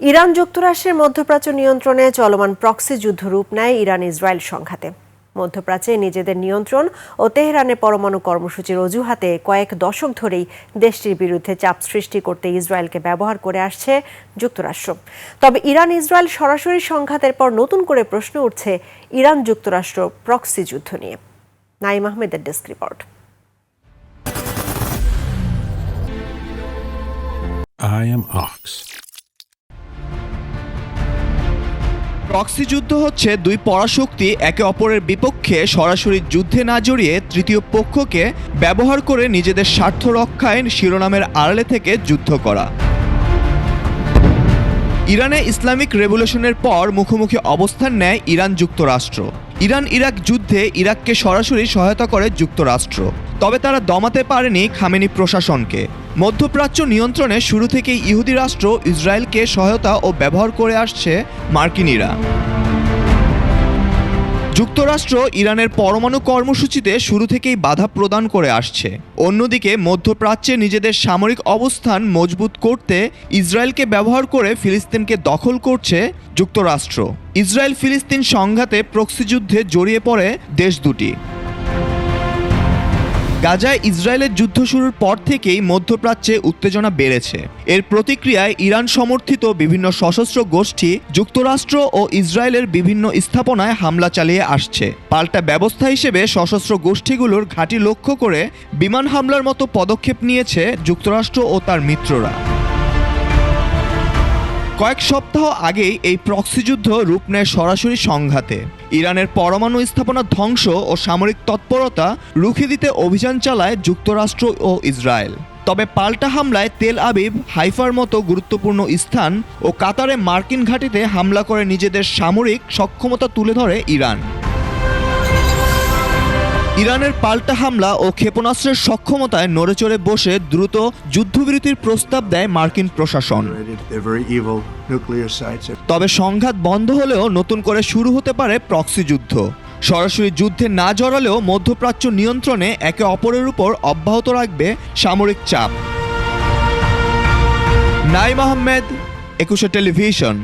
Iran যুক্তরাষ্ট্রের মধ্যপ্রাচ্য নিয়ন্ত্রণে চলমান প্রক্সি যুদ্ধ রূপ নেয় ইরান ইসরায়েল সংঘাতে। মধ্যপ্রাচ্যে নিজেদের নিয়ন্ত্রণ ও তেহরানের পরমাণু কর্মসূচির অজুহাতে কয়েক দশক ধরেই দেশটির বিরুদ্ধে চাপ সৃষ্টি করতে ইসরায়েলকে ব্যবহার করে আসছে যুক্তরাষ্ট্র। তবে ইরান ইসরায়েল সরাসরি সংঘাতের পর নতুন করে প্রশ্ন উঠছে ইরান যুক্তরাষ্ট্র প্রক্সি যুদ্ধ নিয়ে। নাইম আহমেদের desk report. I am Ox. Proxy যুদ্ধ হচ্ছে দুই পরাশক্তি একে অপরের বিপক্ষে সরাসরি যুদ্ধে না জড়িয়ে তৃতীয় পক্ষকে ব্যবহার করে নিজেদের স্বার্থ রক্ষায় শিরোনামের আড়ালে থেকে যুদ্ধ করা। ইরানে ইসলামিক রেভলিউশনের পর মুখোমুখি অবস্থান নেয় ইরান যুক্তরাষ্ট্র। ইরান ইরাক যুদ্ধে ইরাককে সরাসরি সহায়তা করে যুক্তরাষ্ট্র, তবে তারা দমাতে পারেনি খামেনি প্রশাসনকে। মধ্যপ্রাচ্য নিয়ন্ত্রণে শুরু থেকেই ইহুদি রাষ্ট্র ইসরায়েলকে সহায়তা ও ব্যবহার করে আসছে মার্কিনিরা। যুক্তরাষ্ট্র ইরানের পরমাণু কর্মসূচিতে শুরু থেকেই বাধা প্রদান করে আসছে। অন্যদিকে মধ্যপ্রাচ্যে নিজেদের সামরিক অবস্থান মজবুত করতে ইসরায়েলকে ব্যবহার করে ফিলিস্তিনকে দখল করছে যুক্তরাষ্ট্র। ইসরায়েল ফিলিস্তিন সংঘাতে প্রক্সি যুদ্ধে জড়িয়ে পড়ে দেশ দুটি। গাজায় ইসরায়েলের যুদ্ধ শুরুর পর থেকেই মধ্যপ্রাচ্যে উত্তেজনা বেড়েছে। এর প্রতিক্রিয়ায় ইরান সমর্থিত বিভিন্ন সশস্ত্র গোষ্ঠী যুক্তরাষ্ট্র ও ইসরায়েলের বিভিন্ন স্থাপনায় হামলা চালিয়ে আসছে। পাল্টা ব্যবস্থা হিসেবে সশস্ত্র গোষ্ঠীগুলোর ঘাঁটি লক্ষ্য করে বিমান হামলার মতো পদক্ষেপ নিয়েছে যুক্তরাষ্ট্র ও তার মিত্ররা। কয়েক সপ্তাহ আগেই এই প্রক্সি যুদ্ধ রূপ নেয় সরাসরি সংঘাতে। ইরানের পরমাণু স্থাপনা ধ্বংস ও সামরিক তৎপরতা রুখে দিতে অভিযান চালায় যুক্তরাষ্ট্র ও ইসরায়েল। তবে পাল্টা হামলায় তেল আবিব, হাইফার মতো গুরুত্বপূর্ণ স্থান ও কাতারে মার্কিন ঘাঁটিতে হামলা করে নিজেদের সামরিক সক্ষমতা তুলে ধরে ইরান। ইরানের পাল্টা হামলা ও ক্ষেপণাস্ত্রের সক্ষমতায় নড়েচড়ে বসে দ্রুত যুদ্ধবিরতির প্রস্তাব দেয় মার্কিন প্রশাসন। তবে সংঘাত বন্ধ হলেও নতুন করে শুরু হতে পারে প্রক্সি যুদ্ধ। সরাসরি যুদ্ধে না জড়ালেও মধ্যপ্রাচ্য নিয়ন্ত্রণে একে অপরের উপর অব্যাহত রাখবে সামরিক চাপ। নাইম আহমেদ, 21 টেলিভিশন।